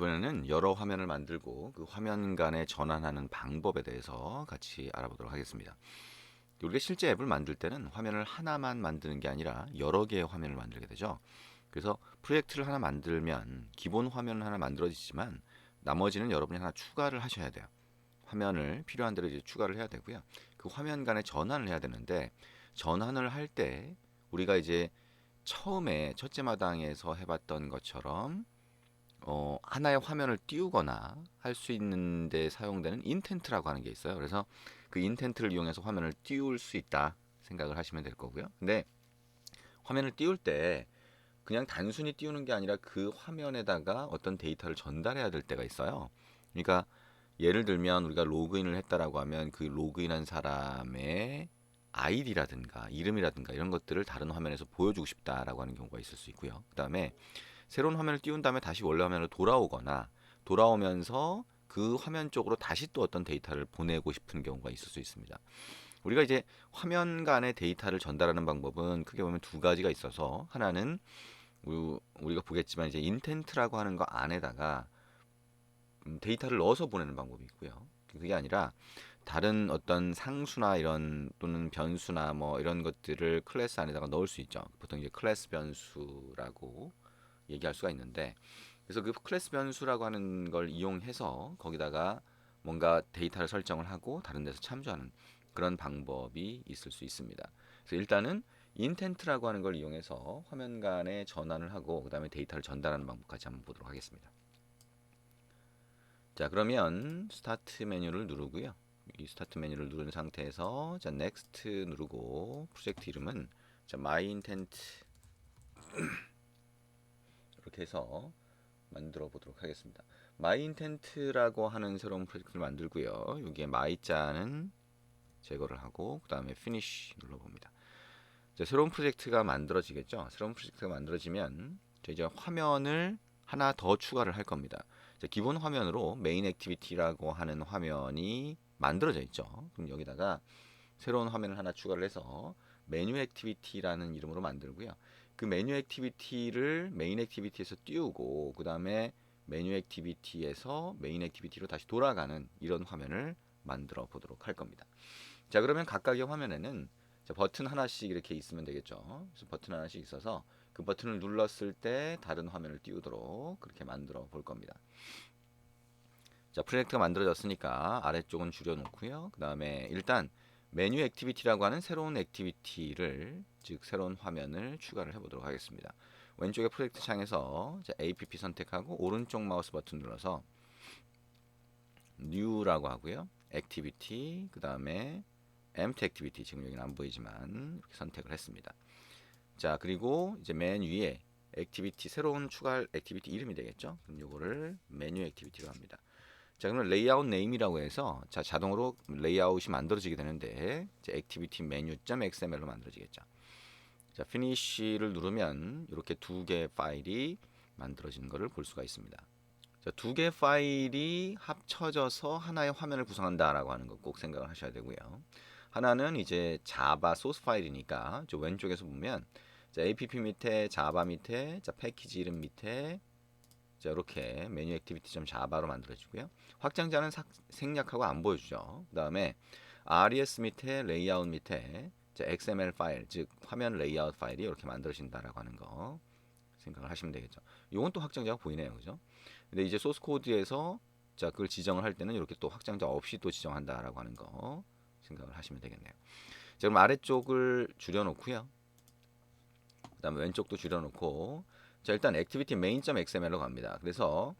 이번에는 여러 화면을 만들고 그 화면 간에 전환하는 방법에 대해서 같이 알아보도록 하겠습니다. 우리가 실제 앱을 만들 때는 화면을 하나만 만드는 게 아니라 여러 개의 화면을 만들게 되죠. 그래서 프로젝트를 하나 만들면 기본 화면은 하나 만들어지지만 나머지는 여러분이 하나 추가를 하셔야 돼요. 화면을 필요한 대로 이제 추가를 해야 되고요. 그 화면 간에 전환을 해야 되는데 전환을 할 때 우리가 이제 처음에 첫째 마당에서 해봤던 것처럼 하나의 화면을 띄우거나 할 수 있는데 사용되는 인텐트라고 하는 게 있어요. 그래서 그 인텐트를 이용해서 화면을 띄울 수 있다 생각을 하시면 될 거고요. 근데 화면을 띄울 때 그냥 단순히 띄우는 게 아니라 그 화면에다가 어떤 데이터를 전달해야 될 때가 있어요. 그러니까 예를 들면 우리가 로그인을 했다라고 하면 그 로그인한 사람의 아이디라든가 이름이라든가 이런 것들을 다른 화면에서 보여주고 싶다라고 하는 경우가 있을 수 있고요. 그다음에 새로운 화면을 띄운 다음에 다시 원래 화면으로 돌아오거나 돌아오면서 그 화면 쪽으로 다시 또 어떤 데이터를 보내고 싶은 경우가 있을 수 있습니다. 우리가 이제 화면 간의 데이터를 전달하는 방법은 크게 보면 두 가지가 있어서 하나는 우리가 보겠지만 이제 인텐트라고 하는 거 안에다가 데이터를 넣어서 보내는 방법이 있고요. 그게 아니라 다른 어떤 상수나 이런 또는 변수나 뭐 이런 것들을 클래스 안에다가 넣을 수 있죠. 보통 이제 클래스 변수라고 얘기할 수가 있는데 그래서 그 클래스 변수라고 하는 걸 이용해서 거기다가 뭔가 데이터를 설정을 하고 다른 데서 참조하는 그런 방법이 있을 수 있습니다. 그래서 일단은 인텐트라고 하는 걸 이용해서 화면 간에 전환을 하고 그 다음에 데이터를 전달하는 방법까지 한번 보도록 하겠습니다. 자, 그러면 스타트 메뉴를 누르고요. 이 스타트 메뉴를 누른 상태에서 자, 넥스트 누르고 프로젝트 이름은 자, 마이 인텐트 이렇게 해서 만들어 보도록 하겠습니다. 마이 인텐트라고 하는 새로운 프로젝트를 만들고요. 여기에 마이 자는 제거를 하고 그 다음에 피니쉬 눌러봅니다. 자, 새로운 프로젝트가 만들어지겠죠. 새로운 프로젝트가 만들어지면 이제 화면을 하나 더 추가를 할 겁니다. 자, 기본 화면으로 메인 액티비티라고 하는 화면이 만들어져 있죠. 그럼 여기다가 새로운 화면을 하나 추가를 해서 메뉴 액티비티라는 이름으로 만들고요. 그 메뉴 액티비티를 메인 액티비티에서 띄우고 그 다음에 메뉴 액티비티에서 메인 액티비티로 다시 돌아가는 이런 화면을 만들어 보도록 할 겁니다. 자, 그러면 각각의 화면에는 버튼 하나씩 이렇게 있으면 되겠죠. 그래서 버튼 하나씩 있어서 그 버튼을 눌렀을 때 다른 화면을 띄우도록 그렇게 만들어 볼 겁니다. 자, 프로젝트가 만들어졌으니까 아래쪽은 줄여놓고요. 그 다음에 일단 메뉴 액티비티라고 하는 새로운 액티비티를 즉 새로운 화면을 추가를 해보도록 하겠습니다. 왼쪽에 프로젝트 창에서 APP 선택하고 오른쪽 마우스 버튼 눌러서 New라고 하고요. 액티비티 그 다음에 Empty 액티비티 지금 여기는 안 보이지만 이렇게 선택을 했습니다. 자, 그리고 이제 맨 위에 액티비티 새로운 추가할 액티비티 이름이 되겠죠. 그럼 요거를 메뉴 액티비티로 합니다. 자, 그러면 레이아웃 네임이라고 해서 자, 자동으로 레이아웃이 만들어지게 되는데 액티비티 메뉴.xml로 만들어지겠죠. 자, 피니쉬를 누르면 이렇게 두 개의 파일이 만들어지는 것을 볼 수가 있습니다. 자, 두 개의 파일이 합쳐져서 하나의 화면을 구성한다라고 하는 거 꼭 생각을 하셔야 되고요. 하나는 이제 자바 소스 파일이니까 저 왼쪽에서 보면 자, app 밑에 자바 밑에 자, 패키지 이름 밑에 자, 이렇게 메뉴 액티비티.java로 만들어지고요. 확장자는 생략하고 안 보여주죠. 그 다음에 res 밑에 레이아웃 밑에 자, xml 파일 즉 화면 레이아웃 파일이 이렇게 만들어진다라고 하는 거 생각을 하시면 되겠죠. 이건 또 확장자가 보이네요, 그죠? 근데 이제 소스 코드에서 자, 그걸 지정을 할 때는 이렇게 또 확장자 없이 또 지정한다라고 하는 거 생각을 하시면 되겠네요. 자, 그럼 아래쪽을 줄여놓고요. 그 다음에 왼쪽도 줄여놓고 자, 일단 액티비티 main.xml로 갑니다. 그래서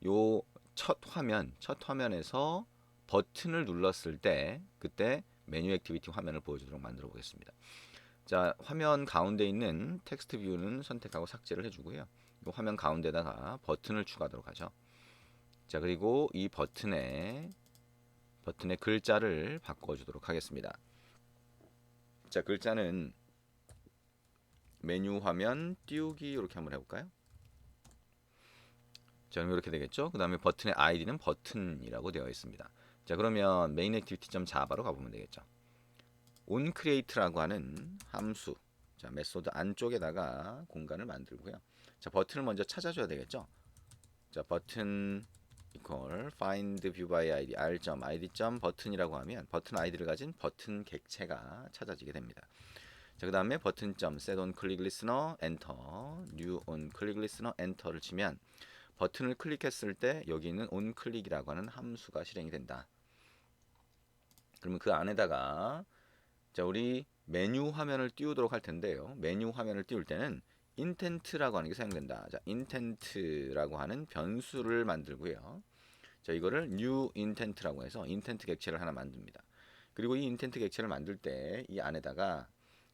요 첫 화면에서 버튼을 눌렀을 때 그때 메뉴 액티비티 화면을 보여주도록 만들어 보겠습니다. 자, 화면 가운데 있는 텍스트 뷰는 선택하고 삭제를 해주고요. 이 화면 가운데다가 버튼을 추가하도록 하죠. 자, 그리고 이 버튼의 글자를 바꿔주도록 하겠습니다. 자, 글자는 메뉴 화면 띄우기 이렇게 한번 해볼까요? 자, 그럼 이렇게 되겠죠. 그 다음에 버튼의 아이디는 버튼이라고 되어 있습니다. 자, 그러면 메인 액티비티.java로 가보면 되겠죠. onCreate라고 하는 함수, 자, 메소드 안쪽에다가 공간을 만들고요. 자, 버튼을 먼저 찾아줘야 되겠죠. 자, 버튼 equal find view by id r.id.button이라고 하면 버튼 아이디를 가진 버튼 객체가 찾아지게 됩니다. 자, 그 다음에 버튼 set on click listener enter new on click listener enter를 치면 버튼을 클릭했을 때 여기 있는 on click이라고 하는 함수가 실행이 된다. 그러면 그 안에다가 자, 우리 메뉴 화면을 띄우도록 할 텐데요. 메뉴 화면을 띄울 때는 intent라고 하는 게 사용된다. 자, intent라고 하는 변수를 만들고요. 자, 이거를 new intent라고 해서 intent 객체를 하나 만듭니다. 그리고 이 intent 객체를 만들 때 이 안에다가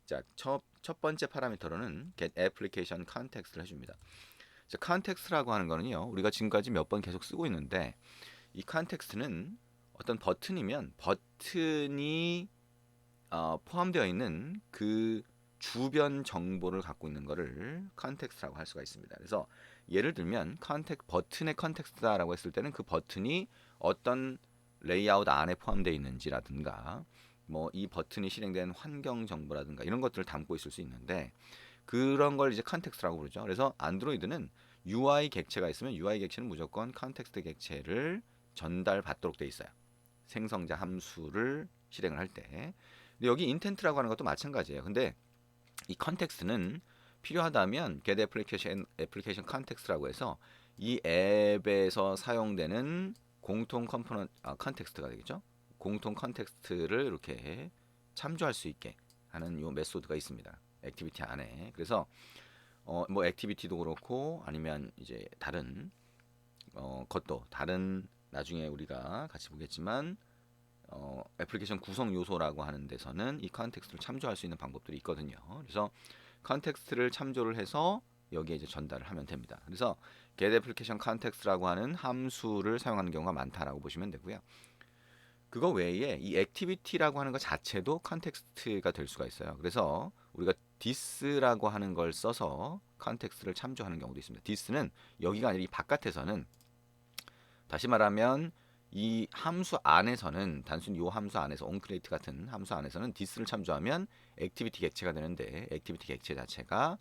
자, 첫 번째 파라미터로는 get application context를 해줍니다. 자, context라고 하는 거는요, 우리가 지금까지 몇 번 계속 쓰고 있는데 이 context는 어떤 버튼이면 버튼이 포함되어 있는 그 주변 정보를 갖고 있는 것을 컨텍스트라고 할 수가 있습니다. 그래서 예를 들면 버튼의 컨텍스트다라고 했을 때는 그 버튼이 어떤 레이아웃 안에 포함되어 있는지라든가 뭐 이 버튼이 실행된 환경 정보라든가 이런 것들을 담고 있을 수 있는데 그런 걸 이제 컨텍스트라고 부르죠. 그래서 안드로이드는 UI 객체가 있으면 UI 객체는 무조건 컨텍스트 객체를 전달받도록 돼 있어요. 생성자 함수를 실행을 할 때. 근데 여기 intent라고 하는 것도 마찬가지예요. 근데 이 컨텍스트는 필요하다면 get application context라고 해서 이 앱에서 사용되는 공통 컨텍스트가 되겠죠. 공통 컨텍스트를 이렇게 참조할 수 있게 하는 요 메소드가 있습니다. 액티비티 안에. 그래서 뭐 액티비티도 그렇고 아니면 이제 다른 것도 다른 나중에 우리가 같이 보겠지만 애플리케이션 구성 요소라고 하는 데서는 이 컨텍스트를 참조할 수 있는 방법들이 있거든요. 그래서 컨텍스트를 참조를 해서 여기에 이제 전달을 하면 됩니다. 그래서 get application context라고 하는 함수를 사용하는 경우가 많다라고 보시면 되고요. 그거 외에 이 activity라고 하는 것 자체도 컨텍스트가 될 수가 있어요. 그래서 우리가 this라고 하는 걸 써서 컨텍스트를 참조하는 경우도 있습니다. this는 여기가 아니라 이 바깥에서는 다시 말하면 이 함수 안에서는 단순히 이 함수 안에서 onCreate 같은 함수 안에서는 this를 참조하면 액티비티 객체가 되는데 액티비티 객체 자체가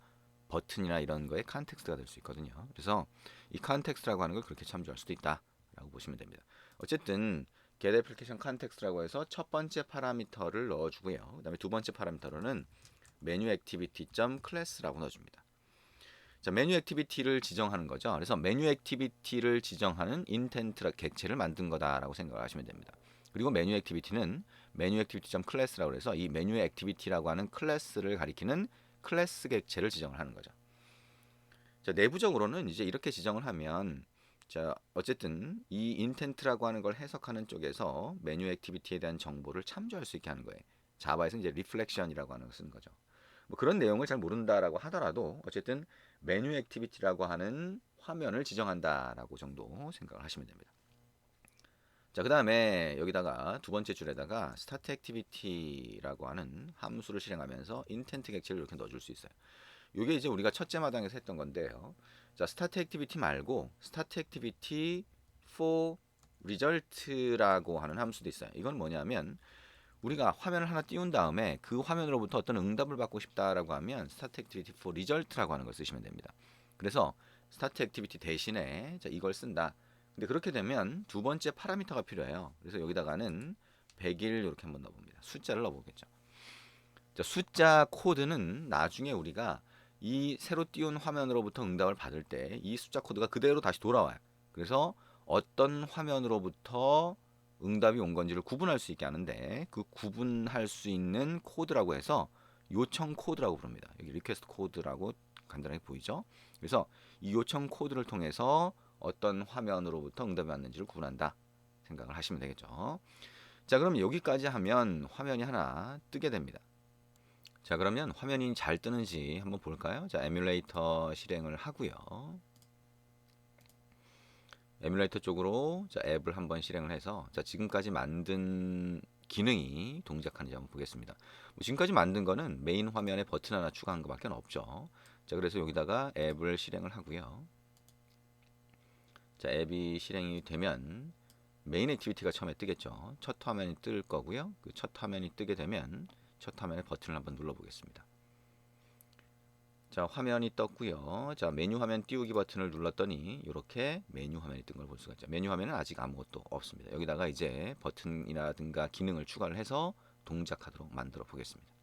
버튼이나 이런 거에 컨텍스트가 될 수 있거든요. 그래서 이 컨텍스트라고 하는 걸 그렇게 참조할 수도 있다라고 보시면 됩니다. 어쨌든 get application context라고 해서 첫 번째 파라미터를 넣어주고요. 그다음에 두 번째 파라미터로는 menu activity.class라고 넣어줍니다. 자, 메뉴 액티비티를 지정하는 거죠. 그래서 메뉴 액티비티를 지정하는 인텐트 객체를 만든 거다라고 생각을 하시면 됩니다. 그리고 메뉴 액티비티는 메뉴 액티비티.class라고 해서 이 메뉴 액티비티라고 하는 클래스를 가리키는 클래스 객체를 지정을 하는 거죠. 자, 내부적으로는 이제 이렇게 지정을 하면 자, 어쨌든 이 인텐트라고 하는 걸 해석하는 쪽에서 메뉴 액티비티에 대한 정보를 참조할 수 있게 하는 거예요. 자바에서 이제 리플렉션이라고 하는 걸 쓰는 거죠. 뭐 그런 내용을 잘 모른다라고 하더라도 어쨌든 메뉴 액티비티라고 하는 화면을 지정한다라고 정도 생각을 하시면 됩니다. 자, 그 다음에 여기다가 두 번째 줄에다가 start activity라고 하는 함수를 실행하면서 intent 객체를 이렇게 넣어줄 수 있어요. 이게 이제 우리가 첫째 마당에서 했던 건데요. 자, start activity 말고 start activity for result라고 하는 함수도 있어요. 이건 뭐냐면 우리가 화면을 하나 띄운 다음에 그 화면으로부터 어떤 응답을 받고 싶다라고 하면 start activity for result라고 하는 걸 쓰시면 됩니다. 그래서 start activity 대신에 자, 이걸 쓴다. 근데 그렇게 되면 두 번째 파라미터가 필요해요. 그래서 여기다가는 100일 이렇게 한번 넣어봅니다. 숫자를 넣어보겠죠. 자, 숫자 코드는 나중에 우리가 이 새로 띄운 화면으로부터 응답을 받을 때 이 숫자 코드가 그대로 다시 돌아와요. 그래서 어떤 화면으로부터 응답이 온 건지를 구분할 수 있게 하는데 그 구분할 수 있는 코드라고 해서 요청 코드라고 부릅니다. 여기 리퀘스트 코드라고 간단하게 보이죠? 그래서 이 요청 코드를 통해서 어떤 화면으로부터 응답이 왔는지를 구분한다 생각을 하시면 되겠죠. 자, 그럼 여기까지 하면 화면이 하나 뜨게 됩니다. 자, 그러면 화면이 잘 뜨는지 한번 볼까요? 자, 에뮬레이터 실행을 하고요. 에뮬레이터 쪽으로 자, 앱을 한번 실행을 해서 자, 지금까지 만든 기능이 동작하는지 한번 보겠습니다. 뭐 지금까지 만든 거는 메인 화면에 버튼 하나 추가한 것밖에 없죠. 자, 그래서 여기다가 앱을 실행을 하고요. 자, 앱이 실행이 되면 메인 액티비티가 처음에 뜨겠죠. 첫 화면이 뜰 거고요. 그 첫 화면이 뜨게 되면 첫 화면에 버튼을 한번 눌러 보겠습니다. 자, 화면이 떴고요. 자, 메뉴 화면 띄우기 버튼을 눌렀더니 이렇게 메뉴 화면이 뜬 걸 볼 수가 있죠. 메뉴 화면은 아직 아무것도 없습니다. 여기다가 이제 버튼이라든가 기능을 추가를 해서 동작하도록 만들어 보겠습니다.